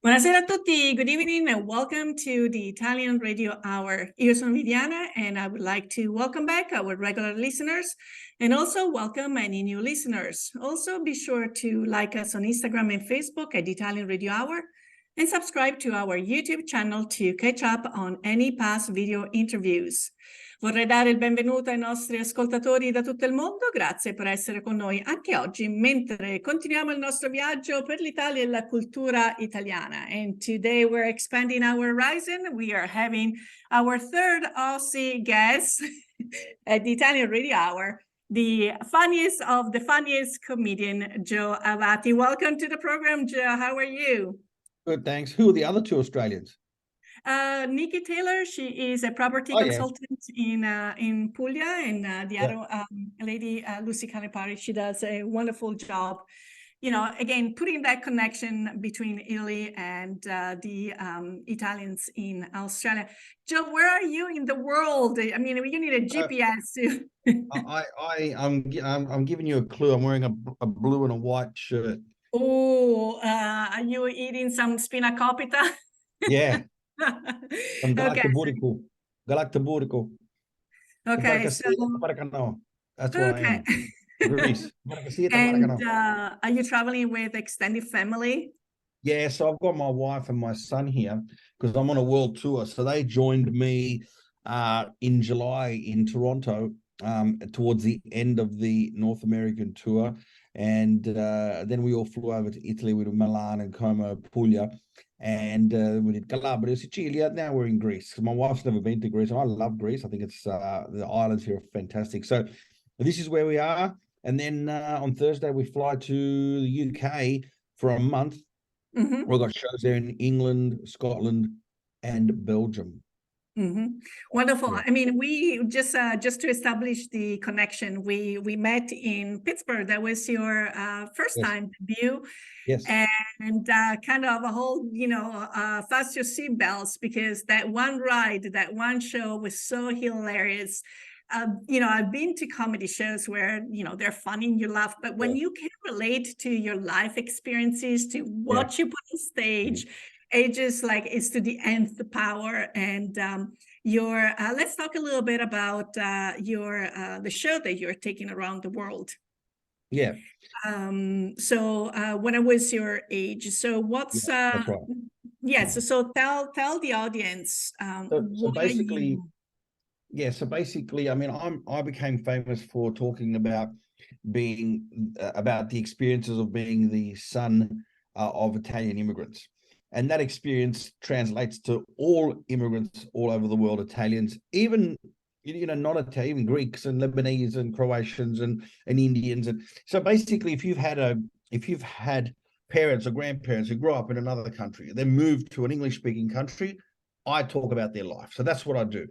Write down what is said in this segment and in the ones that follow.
Buonasera a tutti, good evening and welcome to the Italian Radio Hour. Io sono Viviana and I would like to welcome back our regular listeners and also welcome any new listeners. Also be sure to like us on Instagram and Facebook at Italian Radio Hour and subscribe to our YouTube channel to catch up on any past video interviews. Vorrei dare il benvenuto ai nostri ascoltatori da tutto il mondo, grazie per essere con noi anche oggi mentre continuiamo il nostro viaggio per l'Italia e la cultura italiana. And today we're expanding our horizon. We are having our third Aussie guest at the Italian Radio Hour, the funniest of the funniest comedian, Joe Avati. Welcome to the program, Joe. How are you? Good, thanks. Who are the other two Australians? Nikki Taylor, she is a property consultant in Puglia, and the other lady, Lucy Calipari, she does a wonderful job. You know, again, putting that connection between Italy and the Italians in Australia. Joe, where are you in the world? I mean, you need a GPS to. I'm giving you a clue. I'm wearing a blue and a white shirt. Oh, are you eating some spinacopita? Yeah. I'm Galactaburico. Galactaburico. Okay, so that's what I am. Greece. And are you traveling with extended family? Yeah, so I've got my wife and my son here because I'm on a world tour. So they joined me in July in Toronto towards the end of the North American tour. And then we all flew over to Italy. We did Milan and Como, Puglia. And we did Calabria, Sicilia. Now we're in Greece. My wife's never been to Greece. I love Greece. I think it's the islands here are fantastic. So this is where we are. And then on Thursday, we fly to the UK for a month. Mm-hmm. We've got shows there in England, Scotland, and Belgium. Mm-hmm. Wonderful. Yeah. I mean, we just to establish the connection, we met in Pittsburgh. That was your first time debut. Yes. And kind of a whole, fasten your seatbelts because that one ride, that one show was so hilarious. I've been to comedy shows where, they're funny and you laugh, but when you can relate to your life experiences, to what you put on stage, it just is to the nth power. And let's talk a little bit about the show that you're taking around the world. Yeah. So when I was your age, so what's that's right. Yes. So tell the audience. So basically. Yeah, so basically, I mean, I became famous for talking about about the experiences of being the son of Italian immigrants. And that experience translates to all immigrants all over the world, Italians, even, not Italian, even Greeks and Lebanese and Croatians and Indians. And so basically, if you've had parents or grandparents who grew up in another country, then moved to an English-speaking country, I talk about their life. So that's what I do.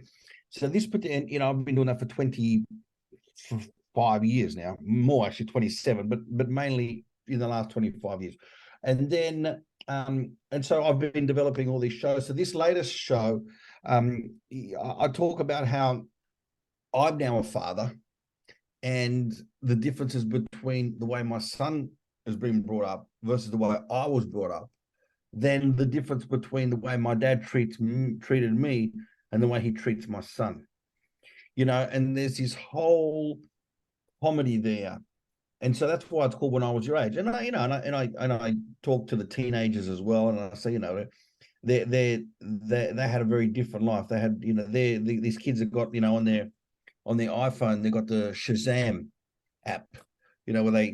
So this, I've been doing that for 25 years now, more actually 27, but mainly in the last 25 years. And then, and so I've been developing all these shows. So this latest show, I talk about how I'm now a father and the differences between the way my son has been brought up versus the way I was brought up. Then the difference between the way my dad treated me and the way he treats my son, and there's this whole comedy there. And so that's why it's called When I Was Your Age. And I talk to the teenagers as well. And I say, they had a very different life. They had, these kids have got, on their iPhone, they got the Shazam app, where they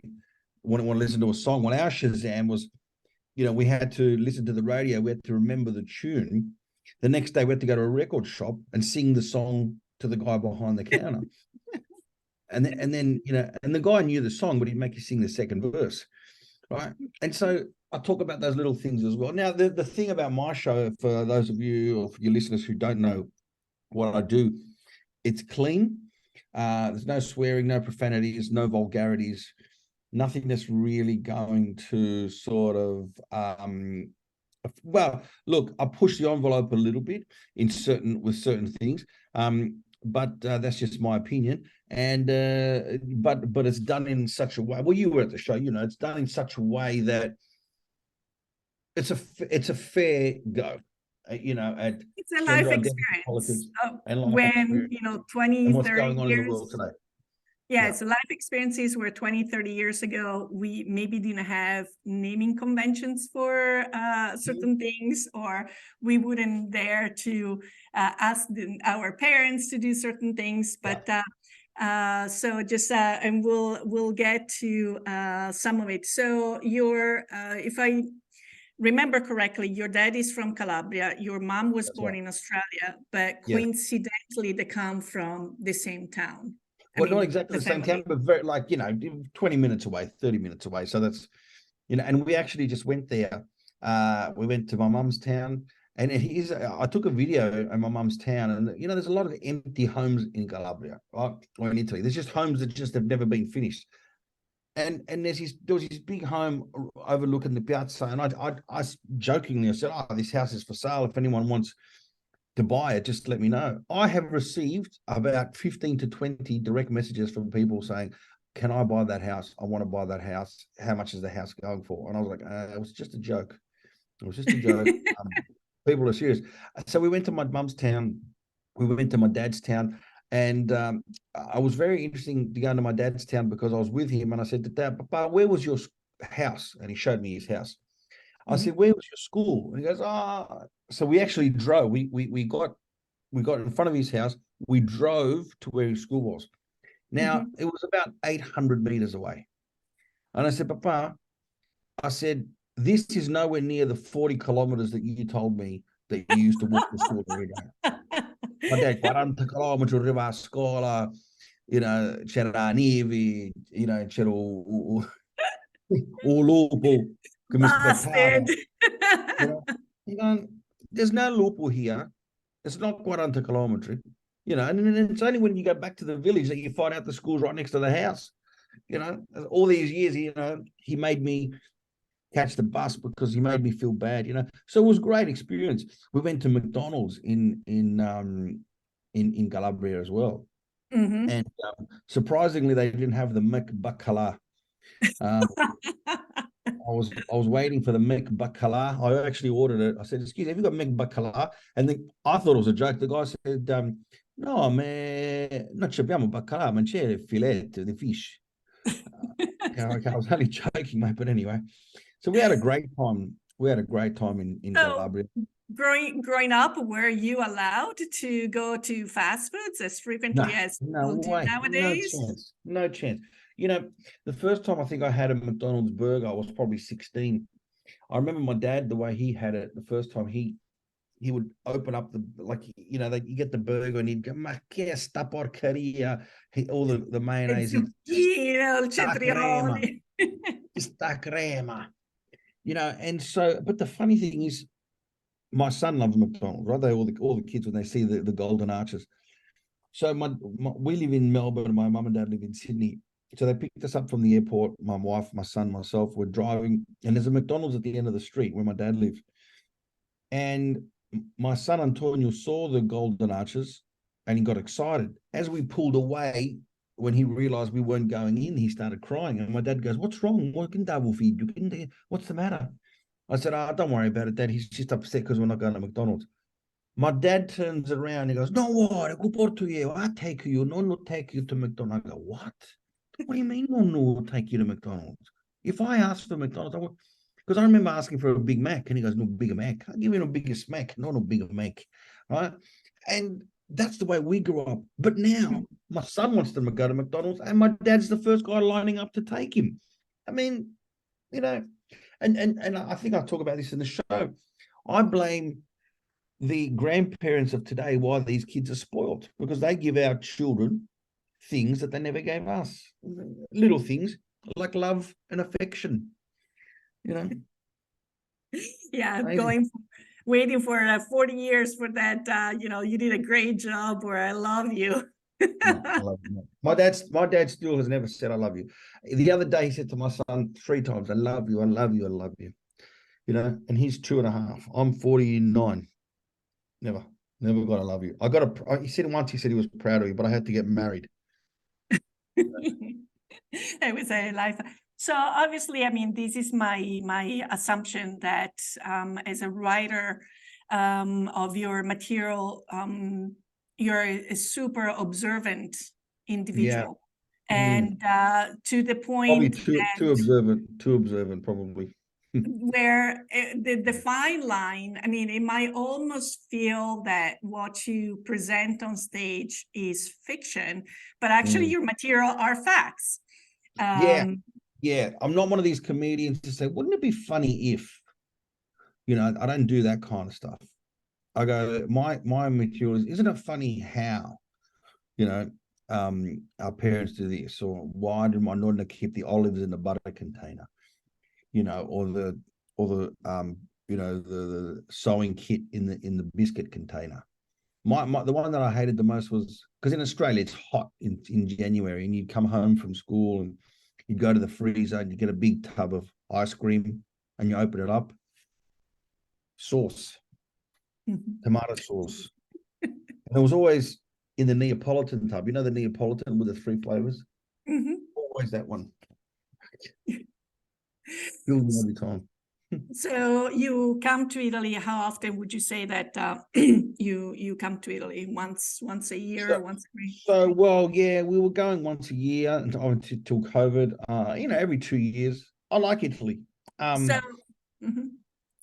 want to listen to a song. Well, our Shazam was, we had to listen to the radio. We had to remember the tune. The next day we had to go to a record shop and sing the song to the guy behind the counter. and then, and the guy knew the song, but he'd make you sing the second verse. Right. And so I talk about those little things as well. Now, the thing about my show, for those of you or for your listeners who don't know what I do, it's clean. There's no swearing, no profanities, no vulgarities, nothing that's really going to sort of, well, look, I push the envelope a little bit with certain things, but that's just my opinion. And but it's done in such a way. Well, you were at the show, it's done in such a way that it's a fair go, you know, at It's a life gender identity politics experience. and life When, experience 20, and what's 30 going on in the world years. today. Yeah, Yeah. so life experiences where 20, 30 years ago, we maybe didn't have naming conventions for certain things, or we wouldn't dare to ask our parents to do certain things. But so just, and we'll get to some of it. So if I remember correctly, your dad is from Calabria, your mom was That's born right. in Australia, but Yes. coincidentally, they come from the same town. Well, not exactly the same town, family. but very, like, 20 minutes away, 30 minutes away. So that's, and we actually just went there. We went to my mum's town, and I took a video in my mum's town, and there's a lot of empty homes in Calabria, right? Or in Italy. There's just homes that just have never been finished. And there was this big home overlooking the piazza, and I jokingly said, "Oh, this house is for sale. If anyone wants to buy it, just let me know." I have received about 15 to 20 direct messages from people saying, "Can I buy that house? I want to buy that house. How much is the house going for?" And I was like, "It was just a joke. It was just a joke." People are serious. So we went to my mum's town. We went to my dad's town. And I was very interesting to go into my dad's town because I was with him, and I said to Dad, "Papa, where was your house?" And he showed me his house. I said, "Where was your school?" And he goes, So we actually drove. We got in front of his house. We drove to where his school was. Now, it was about 800 meters away. And I said, "Papa," I said, "this is nowhere near the 40 kilometers that you told me that you used to walk to school every day." Ma dad, 40 chilometri arriva a scuola, c'era la neve, c'era un lupo che mi aspettava. Bastard. You know, you know, there's no lupo here. It's not 40 kilometri. And it's only when you go back to the village that you find out the school's right next to the house. All these years, he made me catch the bus because he made me feel bad. So it was a great experience. We went to McDonald's in Calabria as well. And surprisingly, they didn't have the McBacala. I was waiting for the McBacala. I actually ordered it. I said, "Excuse me, have you got McBacala?" And then I thought it was a joke. The guy said, "No, non abbiamo baccalà, ma c'è il filetto, the fish." I was only joking, mate. But anyway, so we had a great time. We had a great time in So Calabria. growing up, were you allowed to go to fast foods as frequently as No people do way, no nowadays? chance, no chance. The first time I think I had a McDonald's burger, I was probably 16. I remember my dad, the way he had it the first time, he would open up you get the burger and he'd go, "Ma che sta porcheria?" All the Il mayonnaise, zucchino, il sta crema, cetrioli. sta crema. And so, but the funny thing is, my son loves McDonald's, right? All the kids, when they see the golden arches. So we live in Melbourne, and my mum and dad live in Sydney. So they picked us up from the airport. My wife, my son, myself, we're driving, and there's a McDonald's at the end of the street where my dad lives. And my son Antonio saw the golden arches, and he got excited. As we pulled away, when he realized we weren't going in, he started crying. And my dad goes, "What's wrong? What's the matter?" I said, "Don't worry about it, Dad. He's just upset because we're not going to McDonald's." My dad turns around and he goes, "No worry, go porto you. I'll take you. No, no, take you to McDonald's." I go, "What? What do you mean, no, no, take you to McDonald's? If I ask for McDonald's, because I remember asking for a Big Mac, and he goes, 'No Bigger Mac. I'll give you no biggest Mac, no Bigger Mac,' right?" And that's the way we grew up. But now my son wants to go to McDonald's, and my dad's the first guy lining up to take him. I mean, you know, and I think I talk about this in the show. I blame the grandparents of today why these kids are spoiled, because they give our children things that they never gave us. Little things like love and affection. Yeah, Amazing. waiting for 40 years for that, you did a great job, or I love you. No, I love you. My dad still has never said "I love you." The other day he said to my son 3 times, "I love you, I love you, I love you." And he's 2.5. I'm 49. Never got "I love you." He said once, he said he was proud of you, but I had to get married. It was a life. So obviously, I mean, this is my assumption that as a writer of your material, you're a super observant Yeah. individual, Mm. and to the Probably point too observant, probably. where the fine line, I mean, it might almost feel that what you present on stage is fiction, but actually Mm. your material are facts. Yeah, Um, yeah. I'm not one of these comedians to say, wouldn't it be funny if, I don't do that kind of stuff. I go, my material is, isn't it funny how, you know, our parents do this, or why did my nonna keep the olives in the butter container, or the sewing kit in the biscuit container. The one that I hated the most was because in Australia it's hot in January, and you'd come home from school and you'd go to the freezer and you get a big tub of ice cream and you open it up, sauce, tomato sauce. And it was always in the Neapolitan tub. You know the Neapolitan with the 3 flavors? Always that one. Kills me every time. So you come to Italy. How often would you say that you come to Italy? Once a year, So, once every? well, yeah, we were going once a year until COVID. Every 2 years. I like Italy. So, Um, mhm.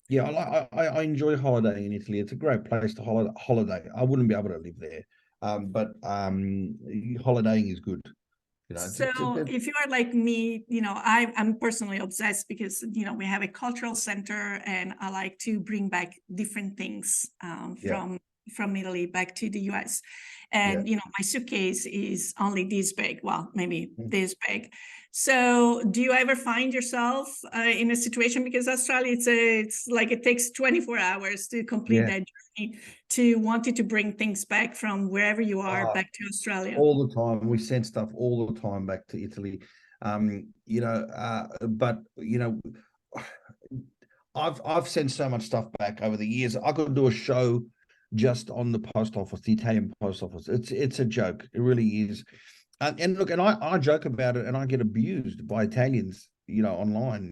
yeah, I enjoy holidaying in Italy. It's a great place to holiday. I wouldn't be able to live there, but holidaying is good. So if you are like me, I'm personally obsessed because, we have a cultural center and I like to bring back different things Yeah, from Italy back to the US. yeah. And, my suitcase is only this big, well, maybe Mm. this big. So do you ever find yourself in a situation, because Australia, it's like it takes 24 hours to complete Yeah. that journey, to wanting to bring things back from wherever you are Ah, back to Australia? all the time. We send stuff all the time back to Italy. But I've sent so much stuff back over the years. I could do a show just on the post office, the Italian post office. It's a joke. It really is. And look, and I joke about it, and I get abused by Italians, online.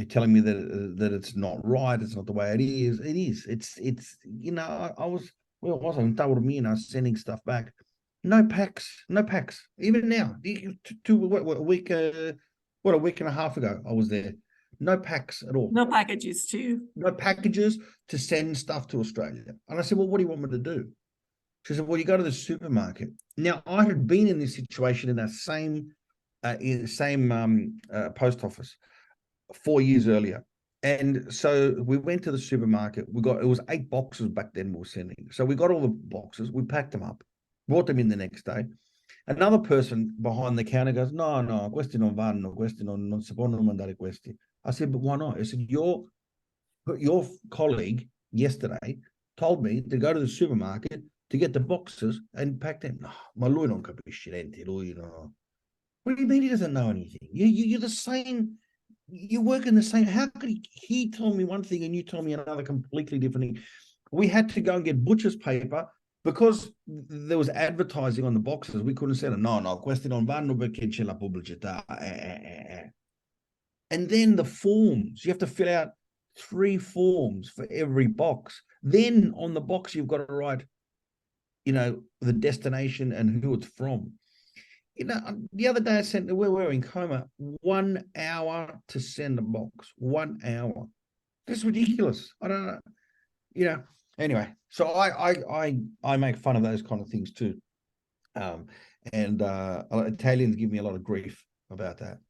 Telling me that it's not right. It's not the way it is. It is. It's. I was where was I in Taormina sending stuff back. No packs. No packs. Even now, what, a week. A week and a half ago, I was there. No packs at all. No packages too. No packages to send stuff to Australia. And I said, well, what do you want me to do? She said, well, you go to the supermarket. Now, I had been in this situation in that same post office 4 years earlier. And so we went to the supermarket. It was 8 boxes back then we were sending. So we got all the boxes, we packed them up, brought them in the next day. Another person behind the counter goes, no, questi non vanno, questi non si possono mandare questi. I said, but why not? I said, your colleague yesterday told me to go to the supermarket to get the boxes and pack them. No, ma lui non capisce niente, lui no. What do you mean he doesn't know anything? You're the same. You work in the same. How could he told me one thing and you told me another completely different thing? We had to go and get butcher's paper because there was advertising on the boxes. We couldn't send it. No, questi non vanno perché c'è la pubblicità. And then the forms, you have to fill out 3 forms for every box. Then on the box, you've got to write, the destination and who it's from. The other day I sent, we were in coma, 1 hour to send a box, 1 hour. That's ridiculous. I don't know, anyway, so I make fun of those kind of things too. And Italians give me a lot of grief about that.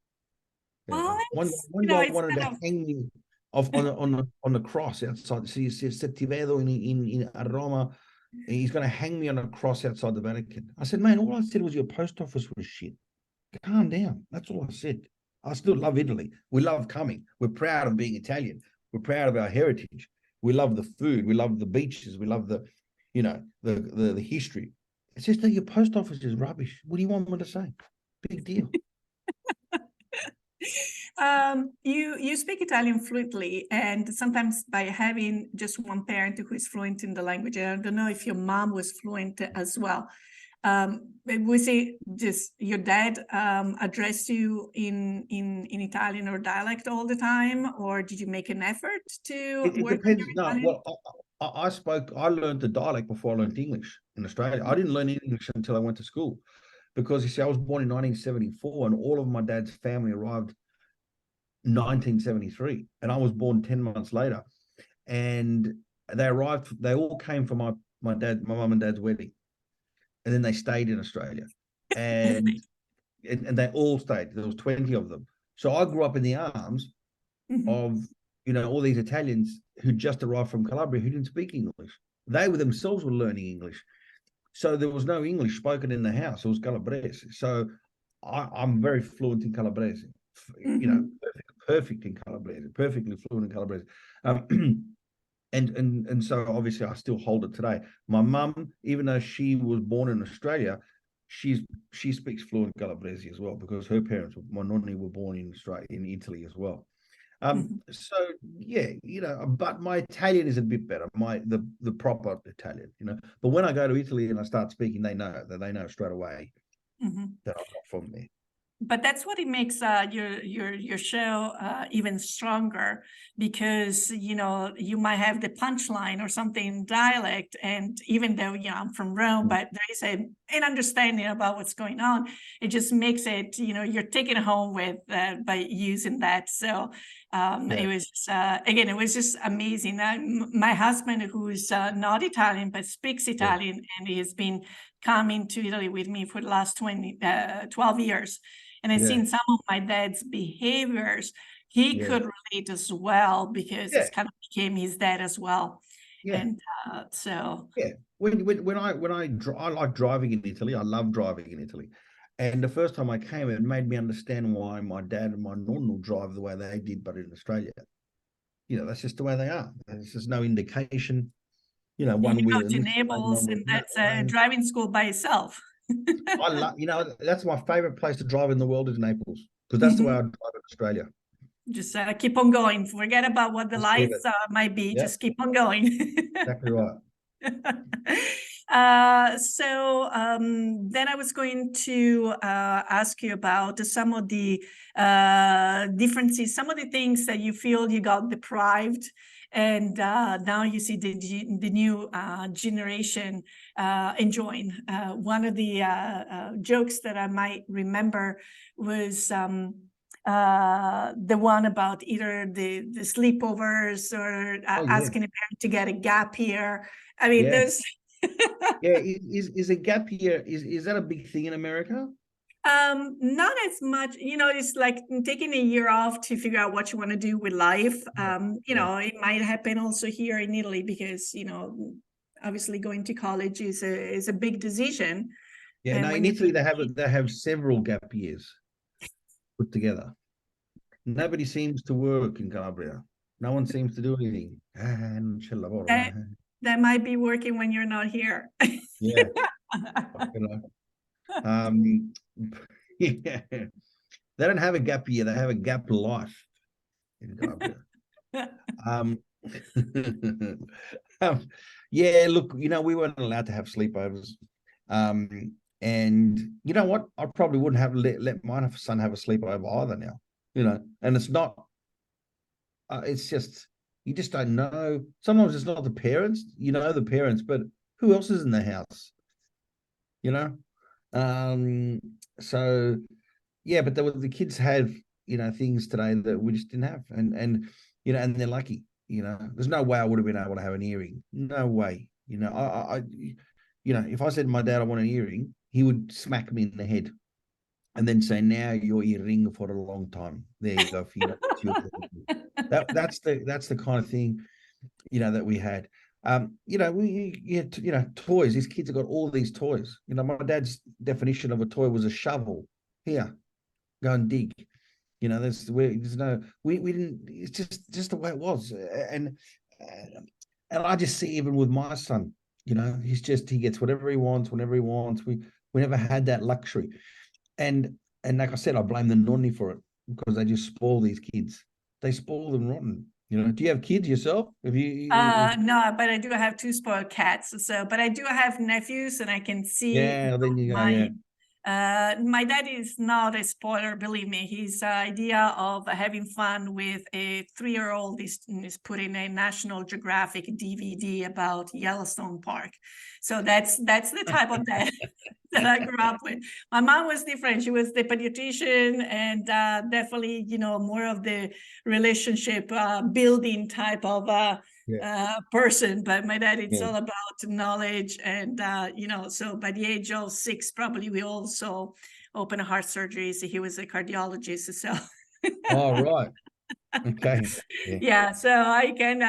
Well, One it's, guy it's wanted to kind of, hang me off on the cross outside. See, se ti vedo in Roma, he's going to hang me on a cross outside the Vatican. I said, man, all I said was your post office was shit. Calm down. That's all I said. I still love Italy. We love coming. We're proud of being Italian. We're proud of our heritage. We love the food. We love the beaches. We love the history. It's just that your post office is rubbish. What do you want me to say? Big deal. you speak Italian fluently, and sometimes by having just one parent who is fluent in the language. I don't know if your mom was fluent as well. Was it just your dad addressed you in Italian or dialect all the time, or did you make an effort to It work on depends. your No, Italian? well, I learned the dialect before I learned English in Australia. I didn't learn English until I went to school because you see, I was born in 1974 and all of my dad's family arrived 1973, and I was born 10 months later. And they all came for my mum and dad's wedding, and then they stayed in Australia. And and they all stayed. There was 20 of them. So I grew up in the arms of, all these Italians who just arrived from Calabria who didn't speak English. They were themselves were learning English. So there was no English spoken in the house. It was Calabrese. So I'm very fluent in Calabrese, perfect in Calabrese, perfectly fluent in Calabrese. And so obviously I still hold it today. My mum, even though she was born in Australia, she speaks fluent Calabrese as well because her parents, my nonni, were born in Australia, in Italy as well. So yeah, but my Italian is a bit better, the proper Italian, But when I go to Italy and I start speaking, they know straight away that I'm not from there. But that's what it makes your show even stronger, because you might have the punchline or something in dialect, and even though I'm from Rome, but there is an understanding about what's going on. It just makes it you're taking it home with by using that. So it was again, it was just amazing. My husband, who's not Italian but speaks Italian, and he has been coming to Italy with me for the last 12 years. And I've seen some of my dad's behaviors. He could relate as well because it's kind of became his dad as well. And so when I like driving in Italy. I love driving in Italy. And the first time I came, it made me understand why my dad and my nonno drive the way they did, but in Australia. That's just the way they are. There's just no indication. One wheel to in this lane, Naples, one wheel and in that that's lane. driving school by itself. I love, that's my favorite place to drive in the world is Naples, because that's the way I drive in Australia. Just keep on going. Forget about what the Just keep lights it. might be. Yeah, Just keep on going. exactly right. So then I was going to ask you about some of the differences, some of the things that you feel you got deprived, and now you see the new generation enjoying. One of the jokes that I might remember was the one about either the sleepovers or asking a parent to get a gap year. I mean, there's is a gap year, is that a big thing in America? Not as much. It's like taking a year off to figure out what you want to do with life. It might happen also here in Italy because obviously going to college is a big decision. Yeah, and no, when in you Italy they have several gap years put together. Nobody seems to work in Calabria. No one seems to do anything. that might be working when you're not here. Yeah. Yeah. They don't have a gap year, they have a gap life in Calabria. Yeah, look, we weren't allowed to have sleepovers. And you know what? I probably wouldn't have let my son have a sleepover either now. And it's not, it's just, you just don't know. Sometimes it's not the parents, the parents, but who else is in the house? So yeah, but the kids have, things today that we just didn't have. And they're lucky, there's no way I would have been able to have an earring. No way. If I said to my dad, I want an earring, he would smack me in the head and then say, now your earring for a long time. There you go. That's the kind of thing, that we had. We had, toys. These kids have got all these toys. My dad's definition of a toy was a shovel. Here, go and dig. There's no, we didn't, it's just the way it was. And I just see, even with my son, he gets whatever he wants, whenever he wants. We never had that luxury. And like I said, I blame the nonni for it, because they just spoil these kids. They spoil them rotten. You know, do you have kids yourself? Have No, but I do have two spoiled cats. So, but I do have nephews, and I can see Yeah, then you go, yeah. my dad is not a spoiler, believe me. His idea of having fun with a 3-year-old is putting a National Geographic DVD about Yellowstone Park. So that's the type of dad that I grew up with. My mom was different. She was the pediatrician, and definitely, more of the relationship building type of person. But my dad, it's Yeah. all about knowledge. And, so by the age of 6, probably we also open heart surgeries. He was a cardiologist. So Oh, right. Okay. Yeah. yeah, so I can,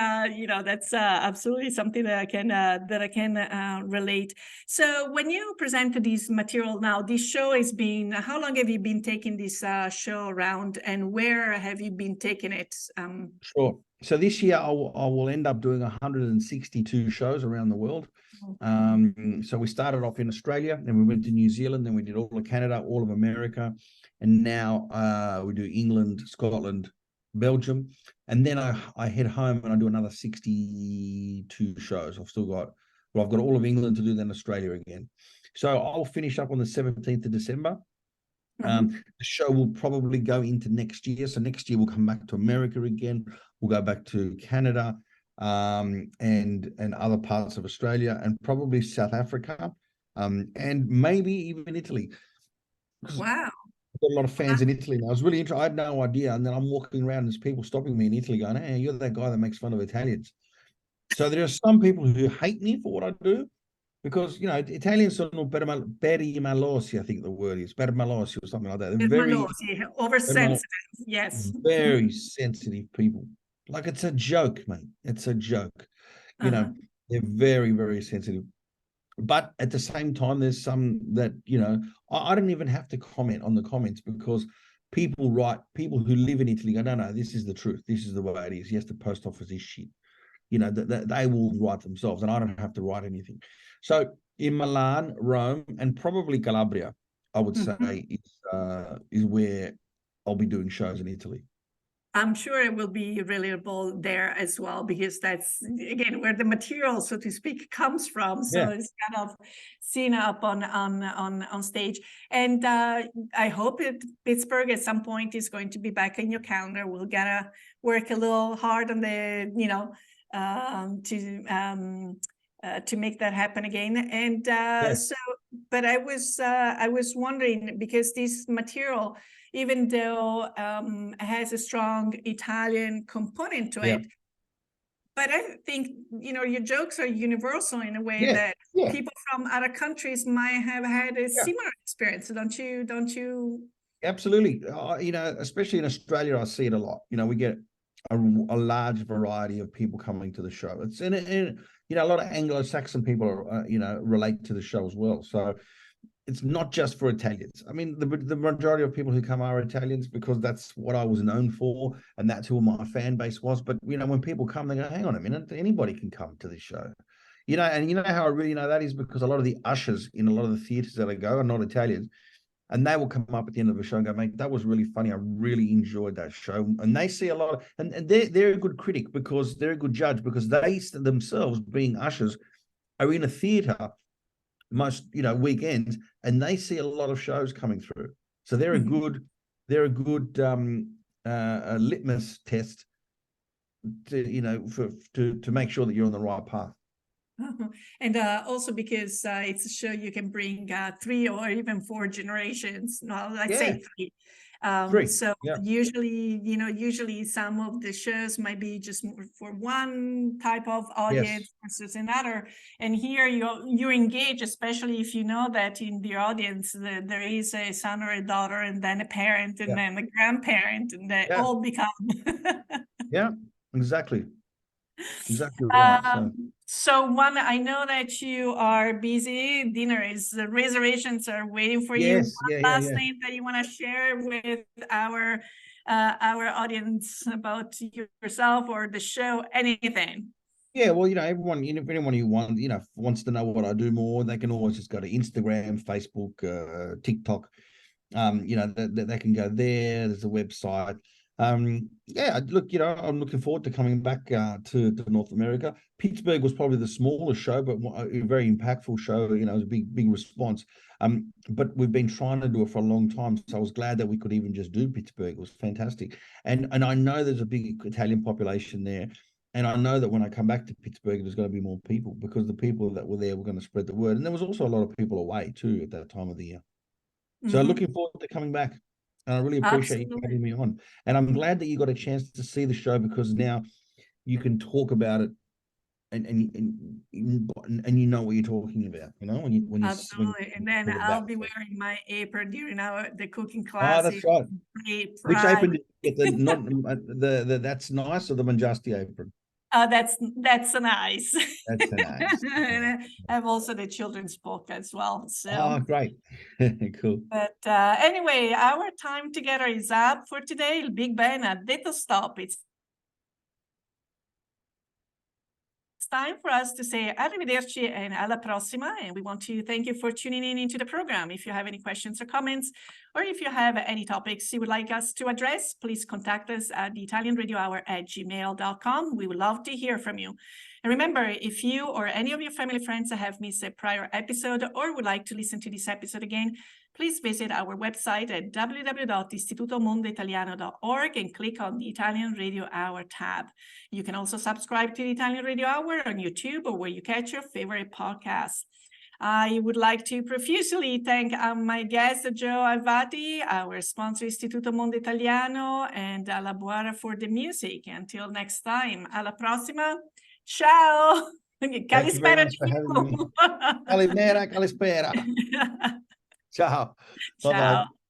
that's absolutely something that I can relate. So when you present this material now, this show has been, how long have you been taking this show around, and where have you been taking it? Sure. So this year I will end up doing 162 shows around the world. So we started off in Australia, then we went to New Zealand, then we did all of Canada, all of America, and now we do England, Scotland, Belgium, and then I head home and I do another 62 shows. I've got all of England to do, then Australia again. So I'll finish up on the 17th of December. The show will probably go into next year. So next year we'll come back to America again. We'll go back to Canada, and other parts of Australia, and probably South Africa, and maybe even Italy. Wow. I've got a lot of fans in Italy now. I was really interested. I had no idea. And then I'm walking around, and there's people stopping me in Italy going, "Hey, you're that guy that makes fun of Italians." So there are some people who hate me for what I do, because, Italians sono perimalosi, I think the word is, perimalosi or something like that. They're Oversensitive. Yes. very sensitive people. Like, it's a joke, mate. It's a joke. They're very, very sensitive. But at the same time, there's some that, I don't even have to comment on the comments, because people who live in Italy go, no, this is the truth. This is the way it is. Yes, the post office is shit. They will write themselves, and I don't have to write anything. So in Milan, Rome, and probably Calabria, I would say is where I'll be doing shows in Italy. I'm sure it will be relatable there as well, because that's, again, where the material, so to speak, comes from. So it's kind of seen up on stage. And I hope that Pittsburgh at some point is going to be back in your calendar. We'll gotta work a little hard on the, to make that happen again. And but I was wondering, because this material, even though has a strong Italian component to it, but I think, your jokes are universal in a way that people from other countries might have had a similar experience. Don't you? Absolutely. Especially in Australia, I see it a lot. We get a large variety of people coming to the show. It's a lot of Anglo-Saxon people relate to the show as well. So it's not just for Italians. I mean, the majority of people who come are Italians, because that's what I was known for, and that's who my fan base was. But when people come, they go, "Hang on a minute, anybody can come to this show." And how I really know that is because a lot of the ushers in a lot of the theaters that I go are not Italians, and they will come up at the end of the show and go, "Mate, that was really funny. I really enjoyed that show." And they see a lot of, and they're a good critic, because they're a good judge, because they themselves, being ushers, are in a theater most weekends, and they see a lot of shows coming through. So they're a good litmus test to make sure that you're on the right path. And also because it's a show you can bring 3 or even 4 generations. No, let's say 3. So usually some of the shows might be just for one type of audience versus another. And here you engage, especially if you know that in the audience there is a son or a daughter, and then a parent, and then a grandparent, and they all become. Exactly right. So one, I know that you are busy. The reservations are waiting for you. One last thing that you want to share with our audience about yourself or the show, anything? Yeah, well, everyone, if anyone who wants to know what I do more, they can always just go to Instagram, Facebook, TikTok. They can go there. There's a website. Yeah, look, I'm looking forward to coming back to North America. Pittsburgh was probably the smallest show, but a very impactful show. It was a big response. But we've been trying to do it for a long time, so I was glad that we could even just do Pittsburgh. It was fantastic, and I know there's a big Italian population there, and I know that when I come back to Pittsburgh, there's going to be more people because the people that were there were going to spread the word, and there was also a lot of people away too at that time of the year. So looking forward to coming back. And I really appreciate you having me on. And I'm glad that you got a chance to see the show because now you can talk about it and you know what you're talking about, when Absolutely. And then I'll be wearing my apron during the cooking Oh, class. that's right. Which apron did you get? The that's nice or the Mangiasti apron? Oh, that's nice. That's nice. I have also the children's book as well. So. Oh, great. Cool. But anyway, our time together is up for today. Big Ben, a detto stop. It's time for us to say arrivederci and alla prossima. And we want to thank you for tuning in into the program. If you have any questions or comments, or if you have any topics you would like us to address, please contact us at theitalianradiohour@gmail.com. We would love to hear from you. And remember, if you or any of your family friends have missed a prior episode or would like to listen to this episode again, please visit our website at www.istitutomondoitaliano.org and click on the Italian Radio Hour tab. You can also subscribe to the Italian Radio Hour on YouTube or where you catch your favorite podcasts. I would like to profusely thank my guest, Joe Avati, our sponsor, Istituto Mondo Italiano, and La Buara for the music. Until next time, alla prossima. Ciao. Calispera. Calimera, calispera. Ciao. Bye-bye.